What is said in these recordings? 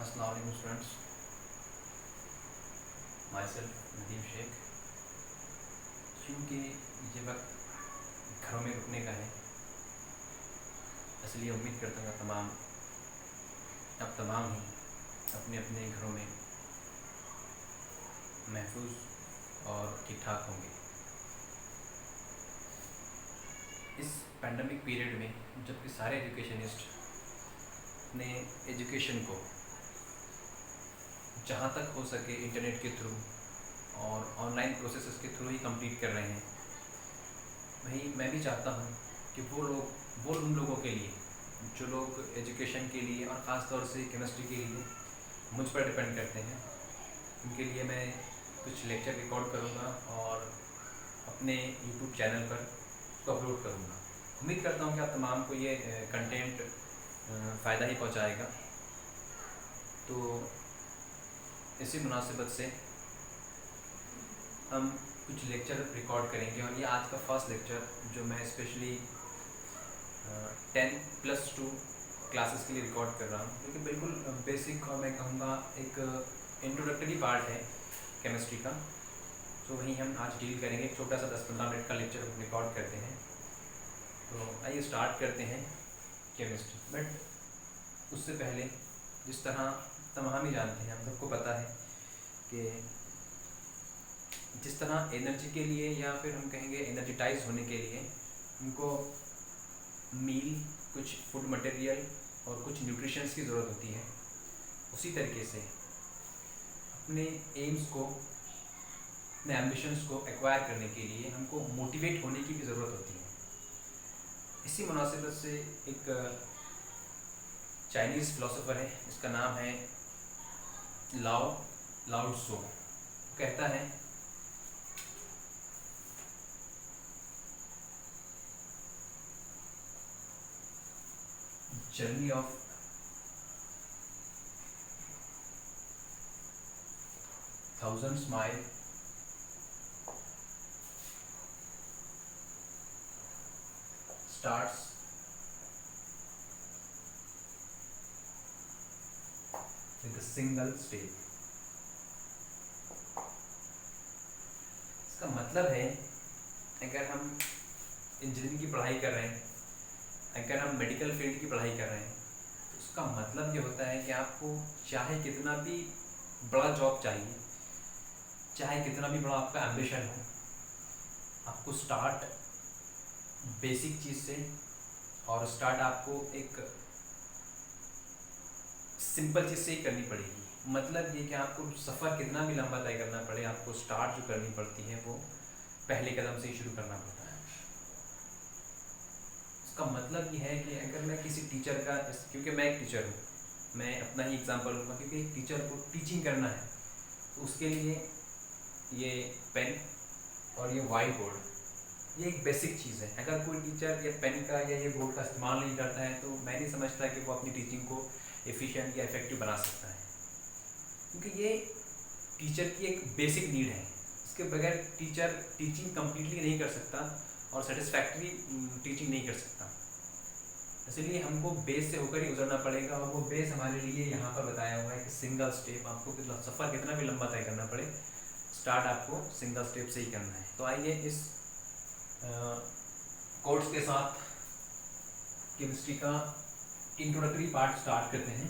अस्सलाम वालेकुम students, myself Nadeem Shaikh. क्योंकि ये वक्त घरों में रुकने का है, इसलिए उम्मीद करता हूँ तमाम ही अपने अपने घरों में महफूज और ठीक ठाक होंगे। इस पैंडमिक पीरियड में जबकि सारे एजुकेशनिस्ट ने एजुकेशन को जहाँ तक हो सके इंटरनेट के थ्रू और ऑनलाइन प्रोसेसेस के थ्रू ही कंप्लीट कर रहे हैं, वहीं मैं भी चाहता हूँ कि वो उन लोगों के लिए जो लोग एजुकेशन के लिए और ख़ास तौर से केमिस्ट्री के लिए मुझ पर डिपेंड करते हैं, उनके लिए मैं कुछ लेक्चर रिकॉर्ड करूँगा और अपने यूट्यूब चैनल पर उसको अपलोड करूँगा। उम्मीद करता हूँ कि आप तमाम को ये कंटेंट फ़ायदा ही पहुँचाएगा। तो इसी मुनासिबत से हम कुछ लेक्चर रिकॉर्ड करेंगे और ये आज का फर्स्ट लेक्चर जो मैं स्पेशली 10+2 क्लासेस के लिए रिकॉर्ड कर रहा हूँ, क्योंकि बिल्कुल बेसिक और मैं कहूँगा एक इंट्रोडक्टरी पार्ट है केमिस्ट्री का। तो वहीं हम आज डील करेंगे। एक छोटा सा 10-15 मिनट का लेक्चर रिकॉर्ड करते हैं। तो आइए स्टार्ट करते हैं केमिस्ट्री। बट उससे पहले, जिस तरह तमाम ही जानते हैं, हम सबको पता है कि जिस तरह एनर्जी के लिए या फिर हम कहेंगे एनर्जिटाइज होने के लिए उनको मील, कुछ फूड मटेरियल और कुछ न्यूट्रिशंस की ज़रूरत होती है, उसी तरीके से अपने एम्स को, अपने एम्बिशंस को एक्वायर करने के लिए हमको मोटिवेट होने की भी ज़रूरत होती है। इसी मुनासिबत से एक चाइनीज़ फ़िलासफ़र है, इसका नाम है लाओ त्सो। कहता है journey of thousands mile starts with a single step. इसका मतलब है, अगर हम इंजीनियरिंग की पढ़ाई कर रहे हैं, अगर हम मेडिकल फील्ड की पढ़ाई कर रहे हैं, तो उसका मतलब ये होता है कि आपको चाहे कितना भी बड़ा जॉब चाहिए, चाहे कितना भी बड़ा आपका एम्बिशन हो, आपको स्टार्ट बेसिक चीज़ से और स्टार्ट आपको एक सिंपल चीज़ से ही करनी पड़ेगी। मतलब ये कि आपको सफ़र कितना भी लंबा तय करना पड़े, आपको स्टार्ट जो करनी पड़ती है वो पहले कदम से ही शुरू करना पड़ता है। इसका मतलब ये है कि अगर मैं किसी टीचर का, क्योंकि मैं एक टीचर हूँ, मैं अपना ही एग्जांपल लूँगा, क्योंकि एक टीचर को टीचिंग करना है तो उसके लिए ये पेन और ये वाइट बोर्ड, ये एक बेसिक चीज़ है। अगर कोई टीचर ये पेन का या ये बोर्ड का इस्तेमाल नहीं करता है तो मैं नहीं समझता कि वो अपनी टीचिंग को एफिशिएंट या इफ़ेक्टिव बना सकता है, क्योंकि ये टीचर की एक बेसिक नीड है। इसके बगैर टीचर टीचिंग कम्प्लीटली नहीं कर सकता और सेटिस्फैक्ट्री टीचिंग नहीं कर सकता। इसलिए हमको बेस से होकर ही गुजरना पड़ेगा, और वो बेस हमारे लिए यहाँ पर बताया हुआ है कि सिंगल स्टेप। आपको सफ़र कितना भी लंबा तय करना पड़े, स्टार्ट आपको सिंगल स्टेप से ही करना है। तो आइए इस कोर्स के साथ केमिस्ट्री का इंट्रोडक्टरी पार्ट स्टार्ट करते हैं।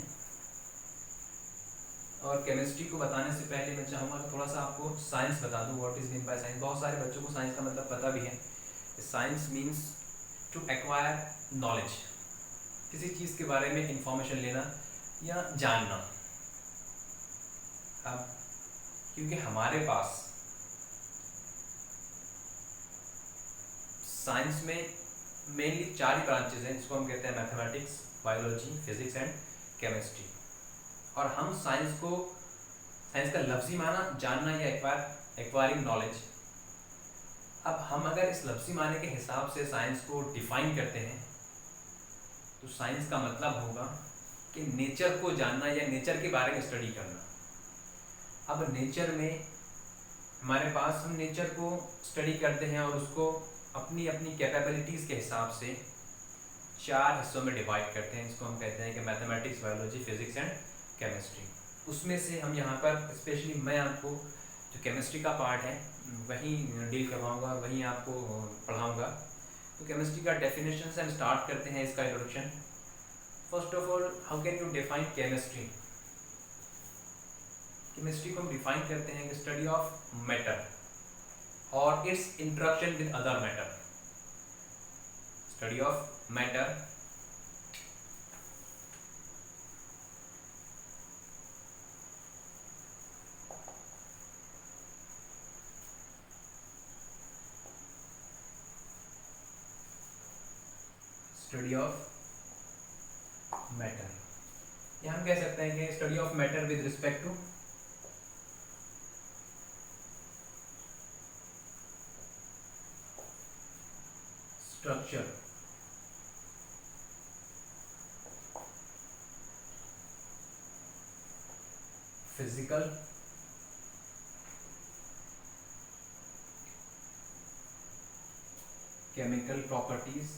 और केमिस्ट्री को बताने से पहले मैं चाहूँगा कि थोड़ा सा आपको साइंस बता दूँ, what is mean by science. बहुत सारे बच्चों को साइंस का मतलब पता भी है। Science means to acquire knowledge, किसी चीज़ के बारे में इंफॉर्मेशन लेना या जानना। अब क्योंकि हमारे पास साइंस में मेनली 4 ही ब्रांचेज हैं, जिसको हम कहते हैं mathematics, biology, physics and chemistry. और हम साइंस का लफ्ज़ी माना जानना या एक्वायरिंग नॉलेज। अब हम अगर इस लफ्ज़ी माने के हिसाब से साइंस को डिफ़ाइन करते हैं तो साइंस का मतलब होगा कि नेचर को जानना या नेचर के बारे में स्टडी करना। अब नेचर में हमारे पास, हम नेचर को स्टडी करते हैं और उसको अपनी अपनी कैपेबिलिटीज़ के हिसाब से 4 हिस्सों में डिवाइड करते हैं, जिसको हम कहते हैं कि mathematics, biology, physics and chemistry. उसमें से हम यहाँ पर स्पेशली मैं आपको जो केमिस्ट्री का पार्ट है वही डील करवाऊँगा और वही आपको पढ़ाऊँगा। तो केमिस्ट्री का डेफिनेशन से हम स्टार्ट करते हैं इसका introduction. First of all, how can you define chemistry? Chemistry को हम डिफाइन करते हैं कि स्टडी ऑफ मैटर और its interaction with other matter. Study of matter study of matter, या हम कह सकते हैं कि study of matter with respect to structure, physical, chemical properties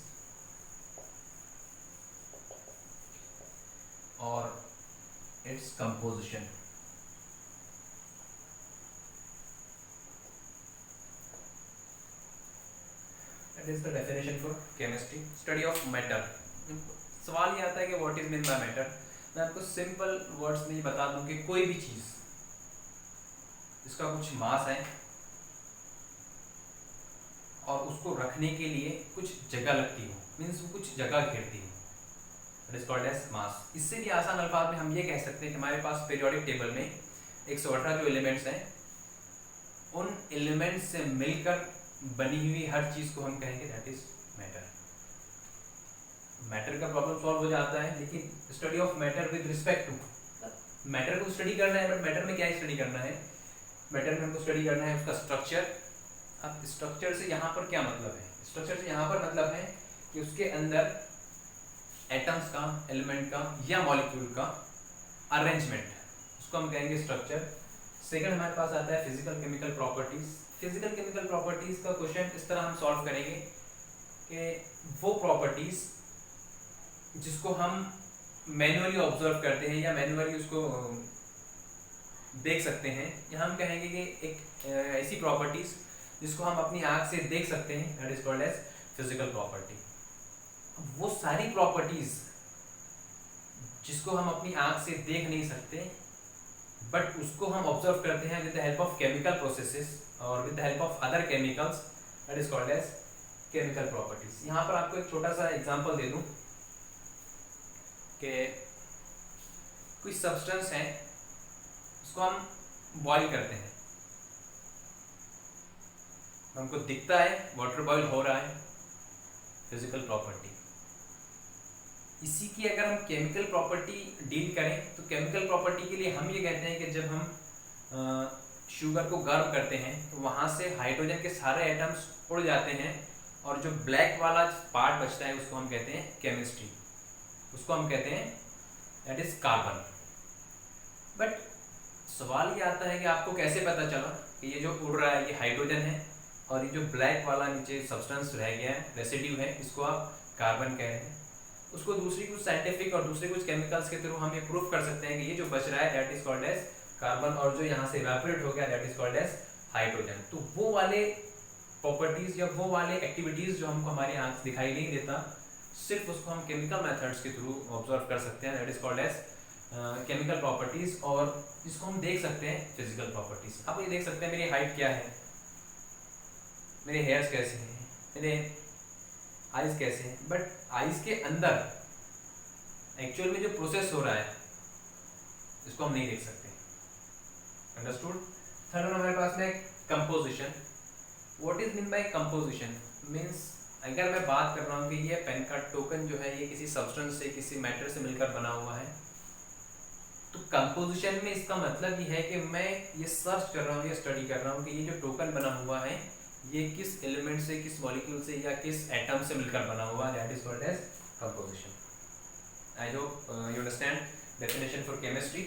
और its composition. That is the definition for chemistry, study of matter. सवाल ये आता है कि what is mean by matter. मैं आपको सिंपल वर्ड्स में ये बता दूं कि कोई भी चीज जिसका कुछ मास है और उसको रखने के लिए कुछ जगह लगती हो, मीन्स वो कुछ जगह घेरती हो, that is called as mass. इससे भी आसान अल्फाज में हम ये कह सकते हैं कि हमारे पास पीरियोडिक टेबल में 118 जो एलिमेंट्स हैं, उन एलिमेंट्स से मिलकर बनी हुई हर चीज को हम कहेंगे दैट इज मैटर। मैटर का प्रॉब्लम सॉल्व हो जाता है, लेकिन study of matter with respect to matter को स्टडी करना है। बट मैटर में क्या स्टडी करना है? मैटर में हमको स्टडी करना है उसका स्ट्रक्चर। अब स्ट्रक्चर से यहाँ पर क्या मतलब है? स्ट्रक्चर से यहाँ पर मतलब है कि उसके अंदर एटम्स का, एलिमेंट का या मॉलिक्यूल का अरेंजमेंट, उसको हम कहेंगे स्ट्रक्चर। सेकंड हमारे पास आता है physical chemical properties. Physical chemical properties का क्वेश्चन इस तरह हम सॉल्व करेंगे कि वो प्रॉपर्टीज जिसको हम मैन्युअली ऑब्जर्व करते हैं या मैन्युअली उसको देख सकते हैं, या हम कहेंगे कि एक ऐसी प्रॉपर्टीज जिसको हम अपनी आंख से देख सकते हैं, that is called as physical property. वो सारी प्रॉपर्टीज जिसको हम अपनी आंख से देख नहीं सकते बट उसको हम ऑब्जर्व करते हैं with the help of chemical processes और with the help of other chemicals, that is called as chemical properties. यहाँ पर आपको एक छोटा सा एग्जांपल दे दूं कि कोई सब्सटेंस है, उसको हम बॉईल करते हैं, हमको दिखता है वाटर बॉईल हो रहा है, फिजिकल प्रॉपर्टी। इसी की अगर हम केमिकल प्रॉपर्टी डील करें तो केमिकल प्रॉपर्टी के लिए हम ये कहते हैं कि जब हम शुगर को गर्म करते हैं तो वहाँ से हाइड्रोजन के सारे एटम्स उड़ जाते हैं और जो ब्लैक वाला पार्ट बचता है उसको हम कहते हैं केमिस्ट्री, उसको हम कहते हैं दैट इज कार्बन। बट सवाल ये आता है कि आपको कैसे पता चला कि ये जो उड़ रहा है ये हाइड्रोजन है और ये जो ब्लैक वाला नीचे सब्सटेंस रह गया है, रेसिड्यू है, इसको आप कार्बन कह रहे हैं। उसको दूसरी कुछ साइंटिफिक और दूसरे कुछ केमिकल्स के थ्रू हम ये प्रूफ कर सकते हैं कि ये जो बच रहा है that is called as carbon और जो यहाँ से इवेपोरेट हो गया that is called as hydrogen. तो वो वाले प्रॉपर्टीज या वो वाले एक्टिविटीज जो हमको हमारी आंख दिखाई नहीं देता, सिर्फ उसको हम केमिकल मेथड्स के थ्रू ऑब्जर्व कर सकते हैं, that is called as chemical properties, और जिसको हम देख सकते हैं फिजिकल प्रॉपर्टीज। आप ये देख सकते हैं मेरी हाइट क्या है, मेरे हेयर्स कैसे हैं, मेरे आइज कैसे हैं, बट आइज के अंदर एक्चुअल में जो प्रोसेस हो रहा है इसको हम नहीं देख सकते। अंडरस्टूड? थर्ड हमारे पास में composition. What is mean by composition? Means अगर मैं बात कर रहा हूँ कि ये पेन का टोकन जो है ये किसी सब्सटेंस से, किसी मैटर से मिलकर बना हुआ है, तो कंपोजिशन में इसका मतलब ये है कि मैं ये सर्च कर रहा हूँ, ये स्टडी कर रहा हूँ कि ये जो टोकन बना हुआ है ये किस एलिमेंट से, किस मॉलिक्यूल से या किस एटम से मिलकर बना हुआ है, that is called as composition. I hope you understand definition for chemistry.